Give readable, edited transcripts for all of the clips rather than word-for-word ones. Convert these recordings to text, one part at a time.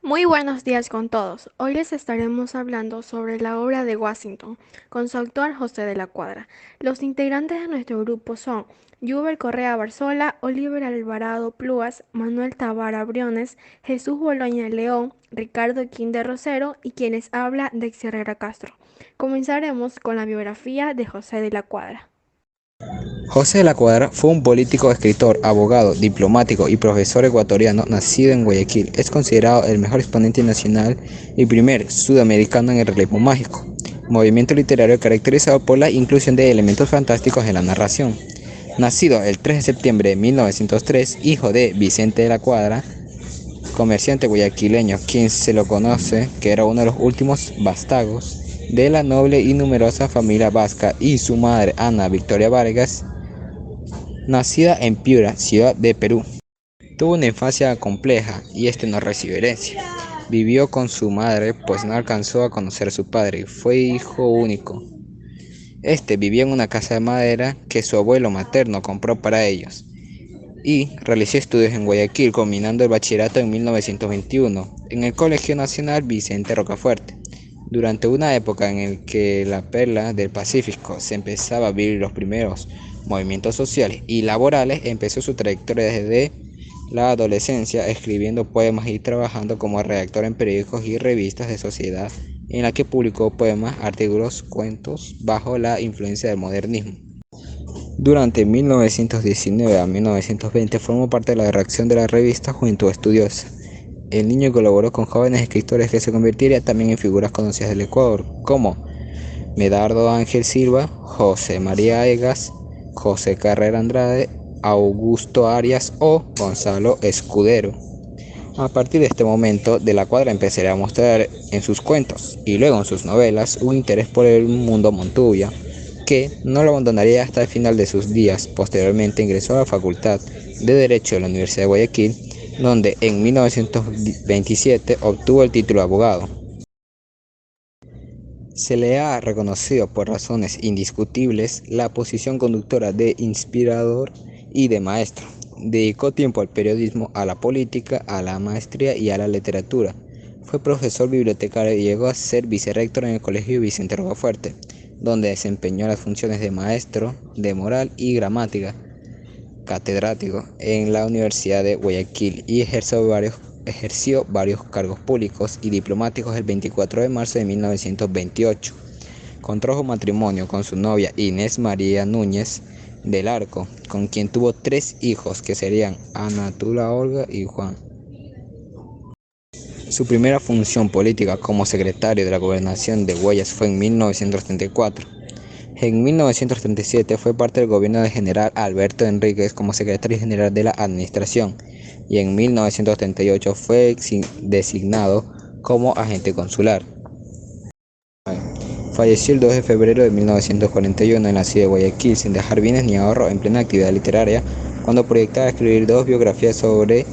Muy buenos días con todos. Hoy les estaremos hablando sobre la obra de Washington, con su autor José de la Cuadra. Los integrantes de nuestro grupo son Yuber Correa Barzola, Oliver Alvarado Pluas, Manuel Tavara Briones, Jesús Boloña León, Ricardo Quinde Rosero y quienes habla Dexia Herrera Castro. Comenzaremos con la biografía de José de la Cuadra. José de la Cuadra fue un político, escritor, abogado, diplomático y profesor ecuatoriano nacido en Guayaquil. Es considerado el mejor exponente nacional y primer sudamericano en el realismo mágico, movimiento literario caracterizado por la inclusión de elementos fantásticos en la narración. Nacido el 3 de septiembre de 1903, hijo de Vicente de la Cuadra, comerciante guayaquileño, quien se lo conoce que era uno de los últimos vástagos de la noble y numerosa familia vasca, y su madre Ana Victoria Vargas, nacida en Piura, ciudad de Perú. Tuvo una infancia compleja y no recibió herencia. Vivió con su madre, pues no alcanzó a conocer a su padre y fue hijo único. Vivía en una casa de madera que su abuelo materno compró para ellos y realizó estudios en Guayaquil, culminando el bachillerato en 1921 en el Colegio Nacional Vicente Rocafuerte. Durante una época en la que la perla del Pacífico se empezaba a vivir los primeros movimientos sociales y laborales, empezó su trayectoria desde la adolescencia escribiendo poemas y trabajando como redactor en periódicos y revistas de sociedad, en la que publicó poemas, artículos, cuentos bajo la influencia del modernismo. Durante 1919 a 1920 formó parte de la redacción de la revista Juventud Estudiosa. El niño colaboró con jóvenes escritores que se convertirían también en figuras conocidas del Ecuador, como Medardo Ángel Silva, José María Egas, José Carrera Andrade, Augusto Arias o Gonzalo Escudero. A partir de este momento, De la Cuadra empezaría a mostrar en sus cuentos y luego en sus novelas un interés por el mundo Montubia, que no lo abandonaría hasta el final de sus días. Posteriormente ingresó a la Facultad de Derecho de la Universidad de Guayaquil, donde en 1927 obtuvo el título de abogado. Se le ha reconocido por razones indiscutibles la posición conductora de inspirador y de maestro. Dedicó tiempo al periodismo, a la política, a la maestría y a la literatura. Fue profesor bibliotecario y llegó a ser vicerrector en el Colegio Vicente Rocafuerte, donde desempeñó las funciones de maestro de moral y gramática, catedrático en la Universidad de Guayaquil y ejerció varios cargos públicos y diplomáticos. El 24 de marzo de 1928 contrajo matrimonio con su novia Inés María Núñez del Arco, con quien tuvo 3 hijos que serían Ana Tula, Olga y Juan. Su primera función política como secretario de la Gobernación de Guayas fue en 1934. En 1937 fue parte del gobierno del general Alberto Enríquez como secretario general de la Administración, y en 1938 fue designado como agente consular. Falleció el 2 de febrero de 1941 en la ciudad de Guayaquil, sin dejar bienes ni ahorro, en plena actividad literaria, cuando proyectaba escribir 2 biografías sobre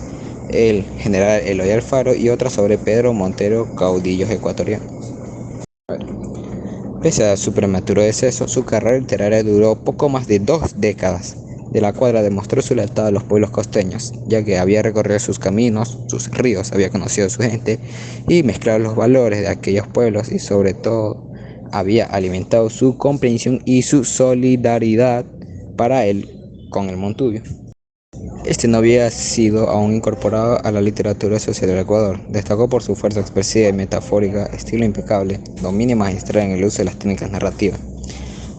el general Eloy Alfaro y otra sobre Pedro Montero, caudillos ecuatorianos. Pese a su prematuro deceso, su carrera literaria duró poco más de 2 décadas. De la Cuadra demostró su lealtad a los pueblos costeños, ya que había recorrido sus caminos, sus ríos, había conocido a su gente y mezclado los valores de aquellos pueblos, y sobre todo había alimentado su comprensión y su solidaridad para él con el Montubio. No había sido aún incorporado a la literatura social del Ecuador. Destacó por su fuerza expresiva y metafórica, estilo impecable, dominio magistral en el uso de las técnicas narrativas.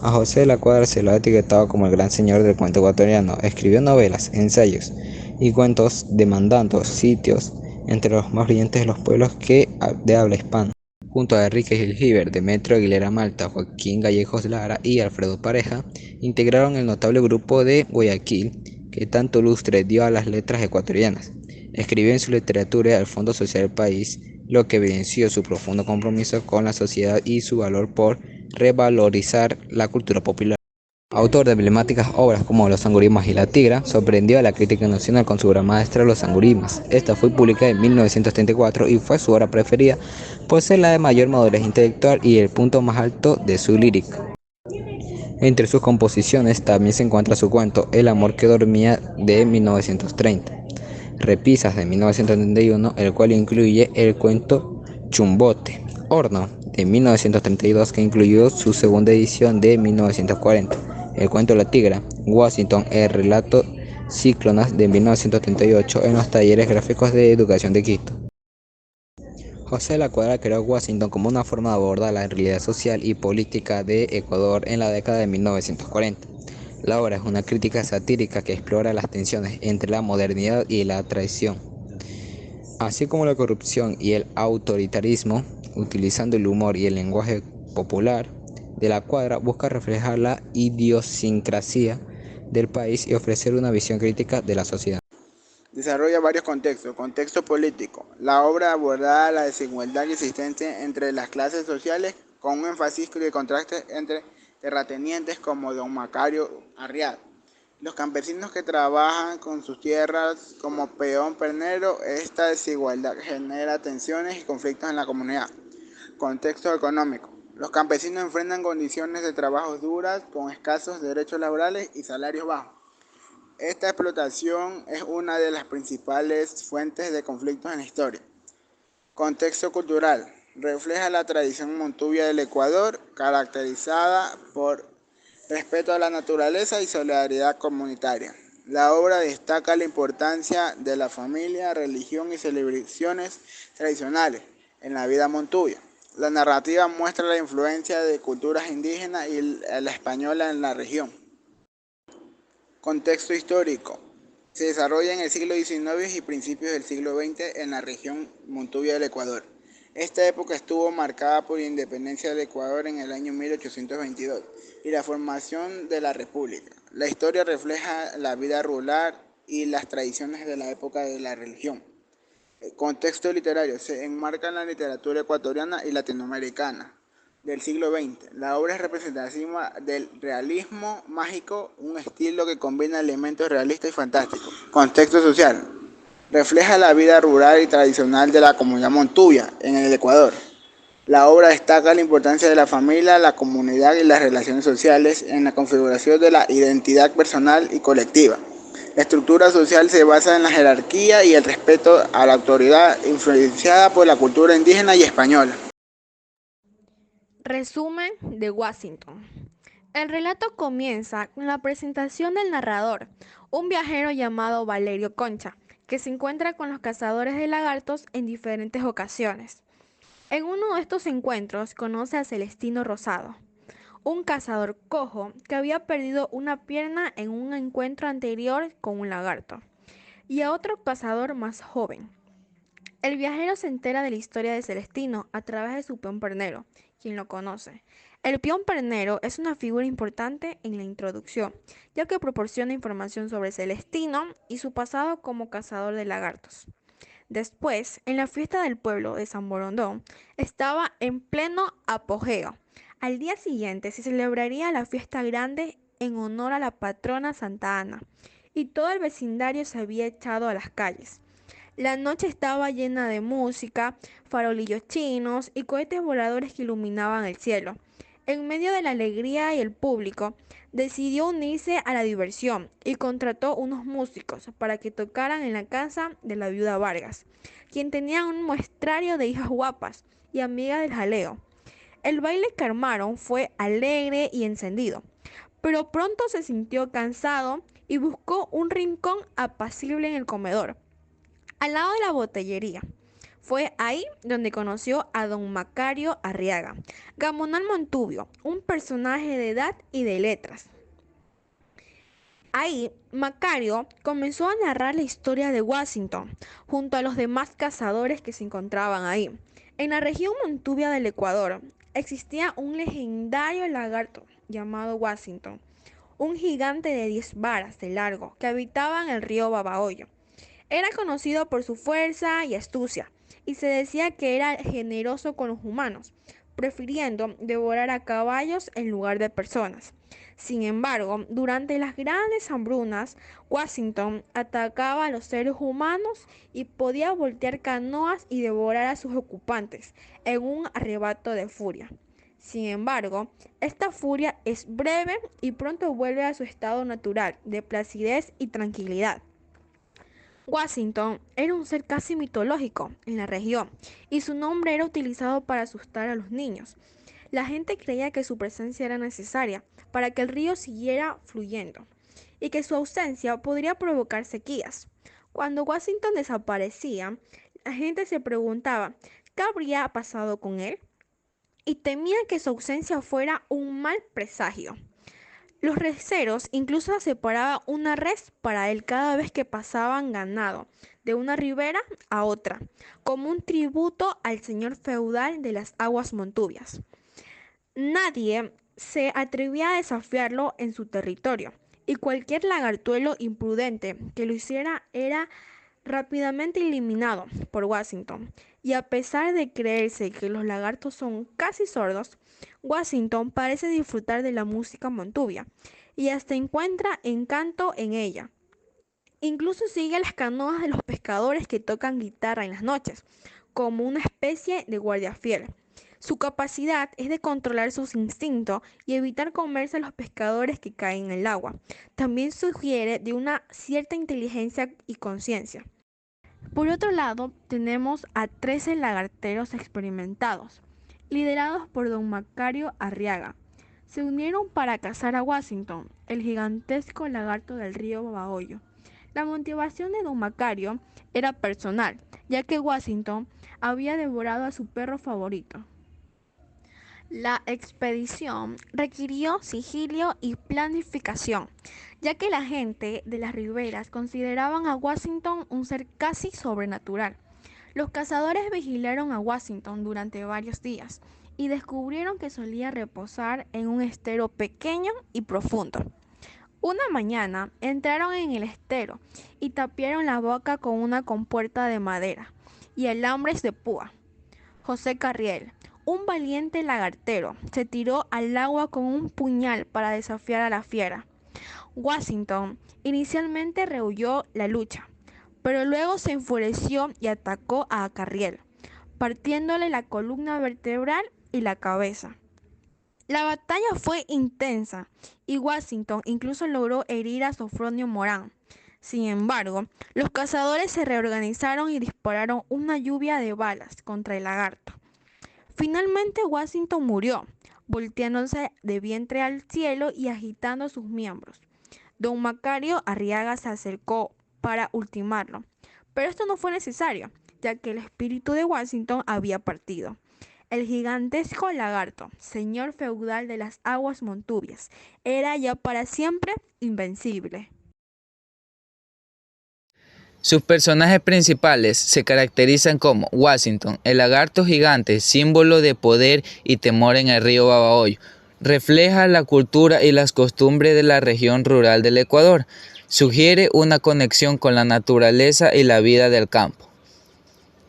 A José de la Cuadra se lo ha etiquetado como el gran señor del cuento ecuatoriano. Escribió novelas, ensayos y cuentos demandando sitios entre los más brillantes de los pueblos de habla hispana. Junto a Enrique Gilgiver, Demetrio Aguilera Malta, Joaquín Gallejos Lara y Alfredo Pareja, integraron el notable grupo de Guayaquil que tanto lustre dio a las letras ecuatorianas. Escribió en su literatura al fondo social del país, lo que evidenció su profundo compromiso con la sociedad y su valor por revalorizar la cultura popular. Autor de emblemáticas obras como Los Sangurimas y La Tigra, sorprendió a la crítica nacional con su obra maestra Los Sangurimas. Esta fue publicada en 1934 y fue su obra preferida por ser la de mayor madurez intelectual y el punto más alto de su lírica. Entre sus composiciones también se encuentra su cuento El amor que dormía de 1930. Repisas de 1931, el cual incluye el cuento Chumbote. Horno de 1932, que incluyó su segunda edición de 1940. El cuento La Tigra. Washington, el relato Cíclonas de 1938 en los talleres gráficos de educación de Quito. José de la Cuadra creó Washington como una forma de abordar la realidad social y política de Ecuador en la década de 1940. La obra es una crítica satírica que explora las tensiones entre la modernidad y la tradición, así como la corrupción y el autoritarismo. Utilizando el humor y el lenguaje popular, de la Cuadra busca reflejar la idiosincrasia del país y ofrecer una visión crítica de la sociedad. Desarrolla varios contextos. Contexto político. La obra aborda la desigualdad existente entre las clases sociales con un énfasis de contraste entre terratenientes como don Macario Arriaga. Los campesinos que trabajan con sus tierras como peón pernero. Esta desigualdad genera tensiones y conflictos en la comunidad. Contexto económico. Los campesinos enfrentan condiciones de trabajo duras con escasos derechos laborales y salarios bajos. Esta explotación es una de las principales fuentes de conflictos en la historia. Contexto cultural. Refleja la tradición montuvia del Ecuador, caracterizada por respeto a la naturaleza y solidaridad comunitaria. La obra destaca la importancia de la familia, religión y celebraciones tradicionales en la vida montuvia. La narrativa muestra la influencia de culturas indígenas y la española en la región. Contexto histórico. Se desarrolla en el siglo XIX y principios del siglo XX en la región Montuvia del Ecuador. Esta época estuvo marcada por la independencia del Ecuador en el año 1822 y la formación de la República. La historia refleja la vida rural y las tradiciones de la época de la religión. El contexto literario. Se enmarca en la literatura ecuatoriana y latinoamericana del siglo XX. La obra es representativa del realismo mágico, un estilo que combina elementos realistas y fantásticos. Contexto social. Refleja la vida rural y tradicional de la comunidad montuvia en el Ecuador. La obra destaca la importancia de la familia, la comunidad y las relaciones sociales en la configuración de la identidad personal y colectiva. La estructura social se basa en la jerarquía y el respeto a la autoridad, influenciada por la cultura indígena y española. Resumen de Washington. El relato comienza con la presentación del narrador, un viajero llamado Valerio Concha, que se encuentra con los cazadores de lagartos en diferentes ocasiones. En uno de estos encuentros conoce a Celestino Rosado, un cazador cojo que había perdido una pierna en un encuentro anterior con un lagarto, y a otro cazador más joven. El viajero se entera de la historia de Celestino a través de su peón pernero, quien lo conoce. El peón pernero es una figura importante en la introducción, ya que proporciona información sobre Celestino y su pasado como cazador de lagartos. Después, en la fiesta del pueblo de San Borondón, estaba en pleno apogeo. Al día siguiente se celebraría la fiesta grande en honor a la patrona Santa Ana, y todo el vecindario se había echado a las calles. La noche estaba llena de música, farolillos chinos y cohetes voladores que iluminaban el cielo. En medio de la alegría y el público, decidió unirse a la diversión y contrató unos músicos para que tocaran en la casa de la viuda Vargas, quien tenía un muestrario de hijas guapas y amigas del jaleo. El baile que armaron fue alegre y encendido, pero pronto se sintió cansado y buscó un rincón apacible en el comedor, al lado de la botellería. Fue ahí donde conoció a don Macario Arriaga, Gamonal Montubio, un personaje de edad y de letras. Ahí, Macario comenzó a narrar la historia de Washington, junto a los demás cazadores que se encontraban ahí. En la región Montubia del Ecuador, existía un legendario lagarto llamado Washington, un gigante de 10 varas de largo que habitaba en el río Babahoyo. Era conocido por su fuerza y astucia, y se decía que era generoso con los humanos, prefiriendo devorar a caballos en lugar de personas. Sin embargo, durante las grandes hambrunas, Washington atacaba a los seres humanos y podía voltear canoas y devorar a sus ocupantes en un arrebato de furia. Sin embargo, esta furia es breve y pronto vuelve a su estado natural de placidez y tranquilidad. Washington era un ser casi mitológico en la región y su nombre era utilizado para asustar a los niños. La gente creía que su presencia era necesaria para que el río siguiera fluyendo y que su ausencia podría provocar sequías. Cuando Washington desaparecía, la gente se preguntaba qué habría pasado con él y temía que su ausencia fuera un mal presagio. Los receros incluso separaban una res para él cada vez que pasaban ganado de una ribera a otra, como un tributo al señor feudal de las aguas montubias. Nadie se atrevía a desafiarlo en su territorio, y cualquier lagartuelo imprudente que lo hiciera era rápidamente eliminado por Washington. Y a pesar de creerse que los lagartos son casi sordos, Washington parece disfrutar de la música montubia y hasta encuentra encanto en ella. Incluso sigue las canoas de los pescadores que tocan guitarra en las noches, como una especie de guardia fiel. Su capacidad es de controlar sus instintos y evitar comerse a los pescadores que caen en el agua. También sugiere de una cierta inteligencia y conciencia. Por otro lado, tenemos a 13 lagarteros experimentados, liderados por don Macario Arriaga. Se unieron para cazar a Washington, el gigantesco lagarto del río Babahoyo. La motivación de don Macario era personal, ya que Washington había devorado a su perro favorito. La expedición requirió sigilo y planificación, ya que la gente de las riberas consideraban a Washington un ser casi sobrenatural. Los cazadores vigilaron a Washington durante varios días y descubrieron que solía reposar en un estero pequeño y profundo. Una mañana entraron en el estero y tapiaron la boca con una compuerta de madera y alambres de púa. José Carriel, un valiente lagartero, se tiró al agua con un puñal para desafiar a la fiera. Washington inicialmente rehuyó la lucha, pero luego se enfureció y atacó a Carriel, partiéndole la columna vertebral y la cabeza. La batalla fue intensa y Washington incluso logró herir a Sofronio Morán. Sin embargo, los cazadores se reorganizaron y dispararon una lluvia de balas contra el lagarto. Finalmente Washington murió, volteándose de vientre al cielo y agitando sus miembros. Don Macario Arriaga se acercó para ultimarlo, pero esto no fue necesario, ya que el espíritu de Washington había partido. El gigantesco lagarto, señor feudal de las aguas montubias, era ya para siempre invencible. Sus personajes principales se caracterizan como Washington, el lagarto gigante, símbolo de poder y temor en el río Babahoyo. Refleja la cultura y las costumbres de la región rural del Ecuador. Sugiere una conexión con la naturaleza y la vida del campo.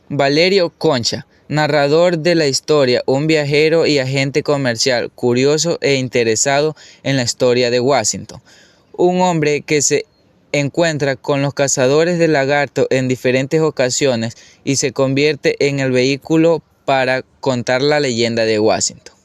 Valerio Concha, narrador de la historia, un viajero y agente comercial, curioso e interesado en la historia de Washington. Un hombre que se encuentra con los cazadores de lagarto en diferentes ocasiones y se convierte en el vehículo para contar la leyenda de Washington.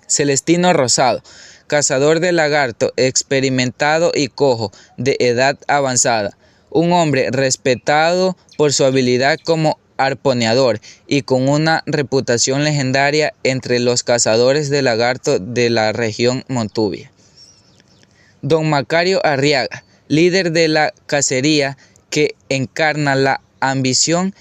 Celestino Rosado, cazador de lagarto, experimentado y cojo, de edad avanzada. Un hombre respetado por su habilidad como arponeador y con una reputación legendaria entre los cazadores de lagarto de la región Montubia. Don Macario Arriaga, líder de la cacería que encarna la ambición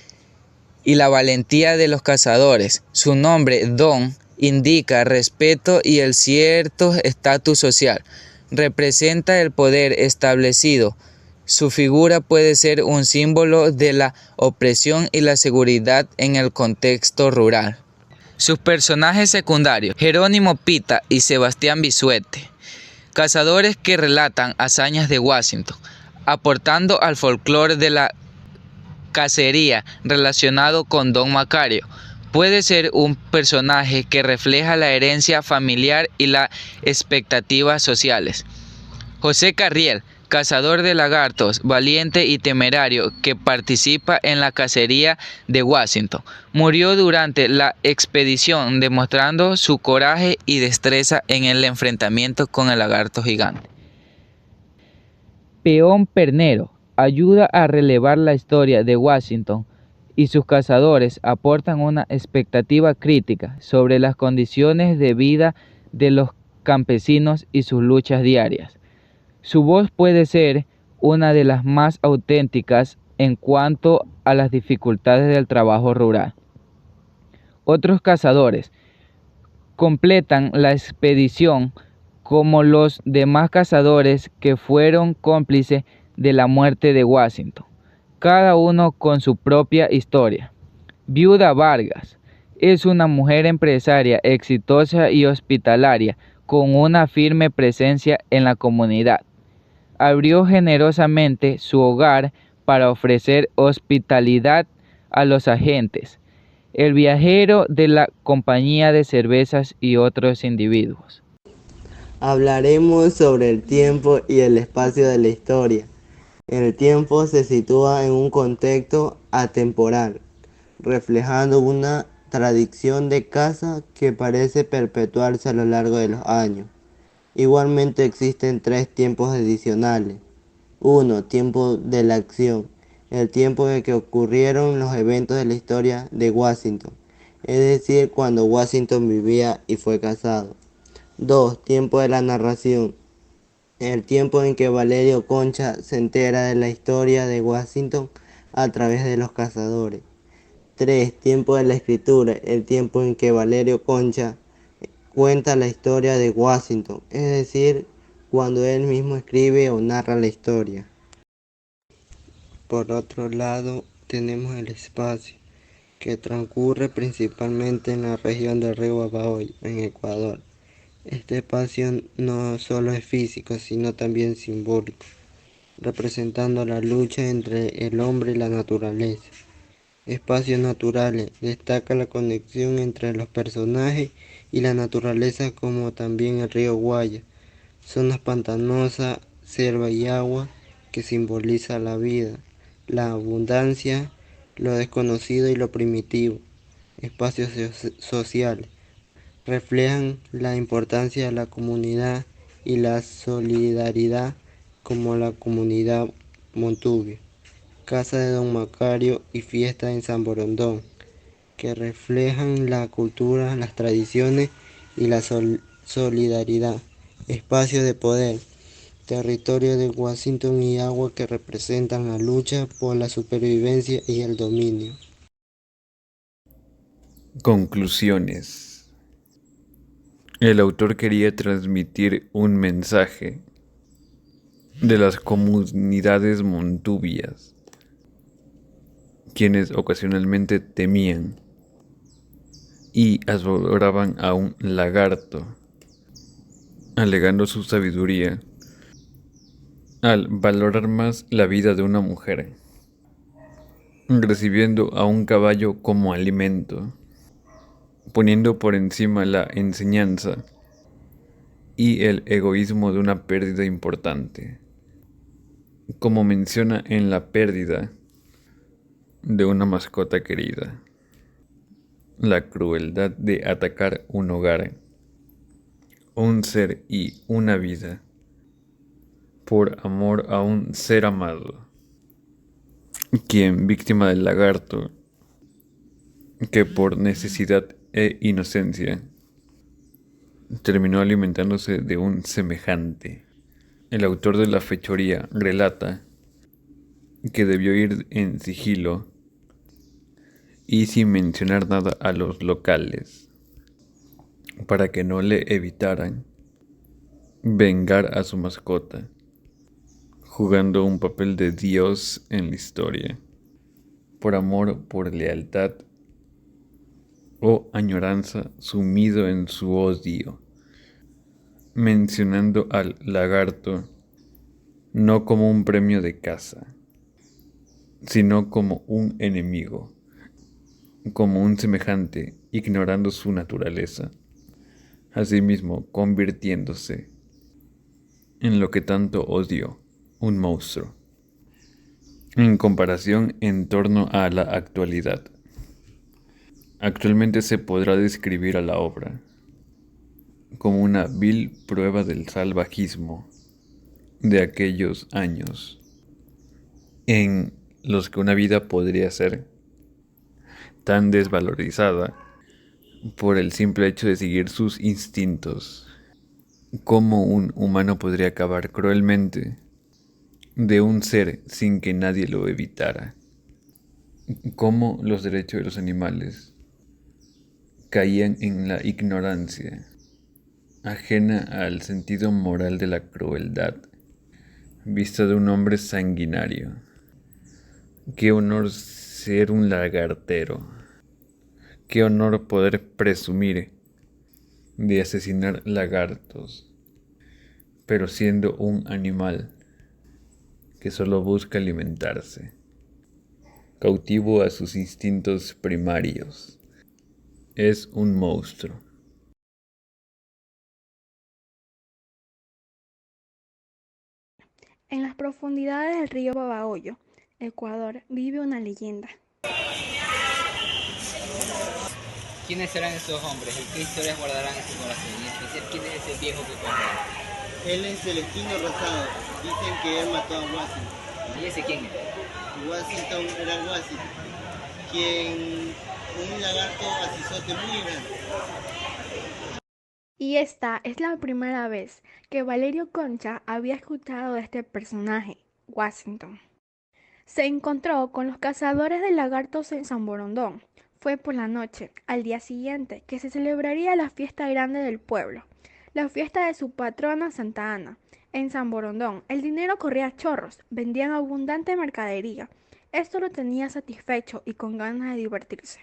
y la valentía de los cazadores. Su nombre, Don, indica respeto y el cierto estatus social. Representa el poder establecido. Su figura puede ser un símbolo de la opresión y la seguridad en el contexto rural. Sus personajes secundarios, Jerónimo Pita y Sebastián Bisuete, cazadores que relatan hazañas de Washington, aportando al folclore de la cacería relacionado con Don Macario. Puede ser un personaje que refleja la herencia familiar y las expectativas sociales. José Carriel, cazador de lagartos, valiente y temerario que participa en la cacería de Washington. Murió durante la expedición demostrando su coraje y destreza en el enfrentamiento con el lagarto gigante. Peón Pernero, ayuda a relevar la historia de Washington y sus cazadores aportan una expectativa crítica sobre las condiciones de vida de los campesinos y sus luchas diarias. Su voz puede ser una de las más auténticas en cuanto a las dificultades del trabajo rural. Otros cazadores completan la expedición como los demás cazadores que fueron cómplices de la muerte de Washington, cada uno con su propia historia. Viuda Vargas es una mujer empresaria exitosa y hospitalaria con una firme presencia en la comunidad. Abrió generosamente su hogar para ofrecer hospitalidad a los agentes, el viajero de la compañía de cervezas y otros individuos. Hablaremos sobre el tiempo y el espacio de la historia. El tiempo se sitúa en un contexto atemporal, reflejando una tradición de caza que parece perpetuarse a lo largo de los años. Igualmente existen tres tiempos adicionales. 1. Tiempo de la acción, el tiempo en el que ocurrieron los eventos de la historia de Washington, es decir, cuando Washington vivía y fue cazado. 2. Tiempo de la narración, el tiempo en que Valerio Concha se entera de la historia de Washington a través de los cazadores. 3. Tiempo de la escritura, el tiempo en que Valerio Concha cuenta la historia de Washington, es decir, cuando él mismo escribe o narra la historia. Por otro lado, tenemos el espacio, que transcurre principalmente en la región del río Babahoyo, en Ecuador. Este espacio no solo es físico, sino también simbólico, representando la lucha entre el hombre y la naturaleza. Espacios naturales, destaca la conexión entre los personajes y la naturaleza, como también el río Guaya. Zonas pantanosas, selva y agua, que simboliza la vida, la abundancia, lo desconocido y lo primitivo. Espacios sociales, reflejan la importancia de la comunidad y la solidaridad, como la comunidad Montubio, Casa de Don Macario y Fiesta en San Borondón, que reflejan la cultura, las tradiciones y la solidaridad. Espacios de poder, territorio de Washington y agua, que representan la lucha por la supervivencia y el dominio. Conclusiones. El autor quería transmitir un mensaje de las comunidades montubias, quienes ocasionalmente temían y adoraban a un lagarto, alegando su sabiduría al valorar más la vida de una mujer, recibiendo a un caballo como alimento, poniendo por encima la enseñanza y el egoísmo de una pérdida importante, como menciona en la pérdida de una mascota querida, la crueldad de atacar un hogar, un ser y una vida, por amor a un ser amado, quien, víctima del lagarto, que por necesidad e inocencia terminó alimentándose de un semejante. El autor de la fechoría relata que debió ir en sigilo y sin mencionar nada a los locales, para que no le evitaran vengar a su mascota, jugando un papel de Dios en la historia, por amor, por lealtad o añoranza, sumido en su odio, mencionando al lagarto no como un premio de caza, sino como un enemigo, como un semejante, ignorando su naturaleza, asimismo convirtiéndose en lo que tanto odió, un monstruo. En comparación en torno a la actualidad, actualmente se podrá describir a la obra como una vil prueba del salvajismo de aquellos años, en los que una vida podría ser tan desvalorizada por el simple hecho de seguir sus instintos. ¿Cómo un humano podría acabar cruelmente de un ser sin que nadie lo evitara? ¿Cómo los derechos de los animales caían en la ignorancia, ajena al sentido moral de la crueldad, vista de un hombre sanguinario? Qué honor ser un lagartero, qué honor poder presumir de asesinar lagartos, pero siendo un animal que solo busca alimentarse, cautivo a sus instintos primarios. Es un monstruo. En las profundidades del río Babahoyo, Ecuador, vive una leyenda. ¿Quiénes serán esos hombres? ¿Y qué historias guardarán en su corazón? Y en especial, ¿quién es ese viejo que corre? Él es Celestino Rosado. Dicen que él mató a Washington. ¿Y ese quién es? Washington era Washington, quien un lagarto acizote muy grande. Y esta es la primera vez que Valerio Concha había escuchado de este personaje, Washington. Se encontró con los cazadores de lagartos en San Borondón. Fue por la noche, al día siguiente, que se celebraría la fiesta grande del pueblo, la fiesta de su patrona Santa Ana. En San Borondón, el dinero corría a chorros, vendían abundante mercadería. Esto lo tenía satisfecho y con ganas de divertirse.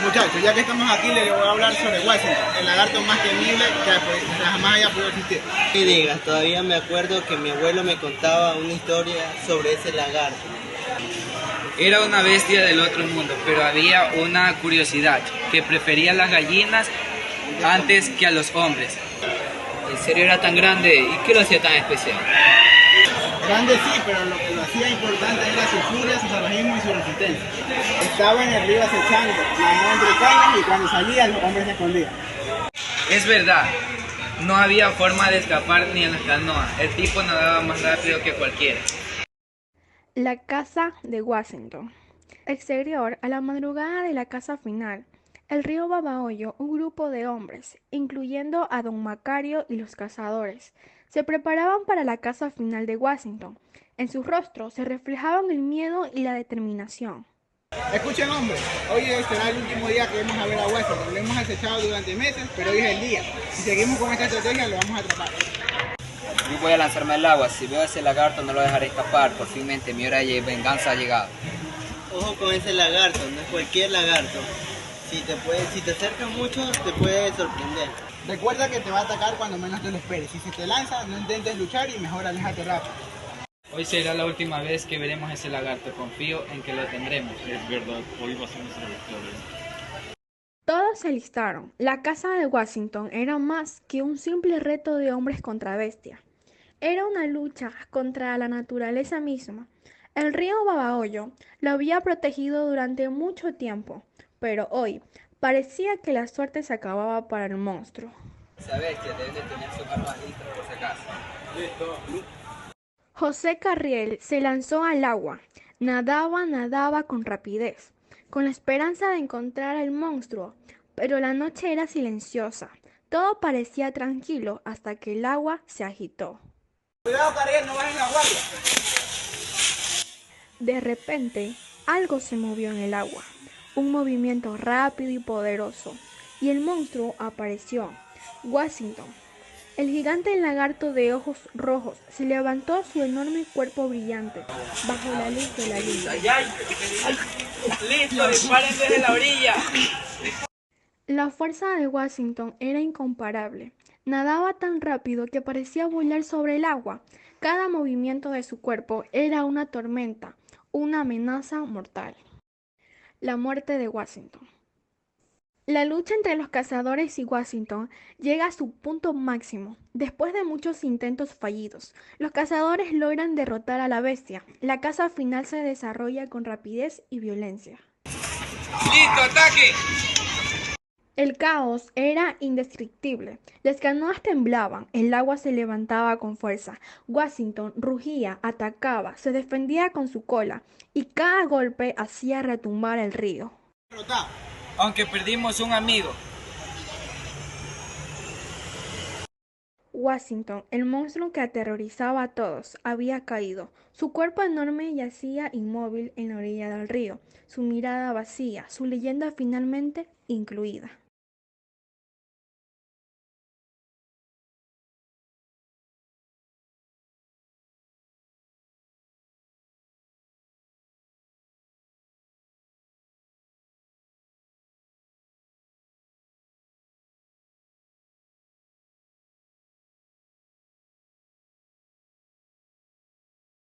Muchachos, ya que estamos aquí, les voy a hablar sobre Washington, el lagarto más temible que jamás haya podido existir. ¿Qué digas? Todavía me acuerdo que mi abuelo me contaba una historia sobre ese lagarto. Era una bestia del otro mundo, pero había una curiosidad, que prefería las gallinas antes que a los hombres. ¿En serio era tan grande? ¿Y qué lo hacía tan especial? Grande sí, pero lo que lo hacía importante era su furia, su salvajismo y su resistencia. Estaba en el río acechando, nadaba entre cañas y cuando salía los hombres se escondían. Es verdad, no había forma de escapar ni en las canoas. El tipo nadaba más rápido que cualquiera. La casa de Washington. Exterior, a la madrugada de la casa final, el río Babahoyo, un grupo de hombres, incluyendo a don Macario y los cazadores, se preparaban para la casa final de Washington. En sus rostros se reflejaban el miedo y la determinación. Escuchen hombres, hoy será el último día que vamos a ver a Washington. Lo hemos acechado durante meses, pero hoy es el día. Si seguimos con esta estrategia lo vamos a atrapar. Yo voy a lanzarme al agua. Si veo a ese lagarto no lo dejaré escapar. Por fin mi hora de venganza ha llegado. Ojo con ese lagarto, no es cualquier lagarto. Si te acercas mucho, te puede sorprender. Recuerda que te va a atacar cuando menos te lo esperes. Si se te lanza, no intentes luchar y mejor aléjate rápido. Hoy será la última vez que veremos a ese lagarto. Confío en que lo tendremos. Es verdad, hoy va a ser nuestra victoria. Todos se alistaron. La casa de Washington era más que un simple reto de hombres contra bestia. Era una lucha contra la naturaleza misma. El río Babahoyo lo había protegido durante mucho tiempo, pero hoy parecía que la suerte se acababa para el monstruo. Esa bestia debe de tener sus armas listas por si acaso. José Carriel se lanzó al agua. Nadaba con rapidez, con la esperanza de encontrar al monstruo, pero la noche era silenciosa. Todo parecía tranquilo hasta que el agua se agitó. Cuidado, Carriel, no bajes la guardia. De repente, algo se movió en el agua, un movimiento rápido y poderoso, y el monstruo apareció. Washington, el gigante lagarto de ojos rojos, se levantó su enorme cuerpo brillante bajo la luz de la luna. ¡Listo! ¡Disparen desde la orilla! La fuerza de Washington era incomparable. Nadaba tan rápido que parecía volar sobre el agua. Cada movimiento de su cuerpo era una tormenta, una amenaza mortal. La muerte de Washington. La lucha entre los cazadores y Washington llega a su punto máximo. Después de muchos intentos fallidos, los cazadores logran derrotar a la bestia. La caza final se desarrolla con rapidez y violencia. ¡Listo, ataque! El caos era indescriptible. Las canoas temblaban, el agua se levantaba con fuerza. Washington rugía, atacaba, se defendía con su cola, y cada golpe hacía retumbar el río. Aunque perdimos un amigo. Washington, el monstruo que aterrorizaba a todos, había caído. Su cuerpo enorme yacía inmóvil en la orilla del río, su mirada vacía, su leyenda finalmente incluida.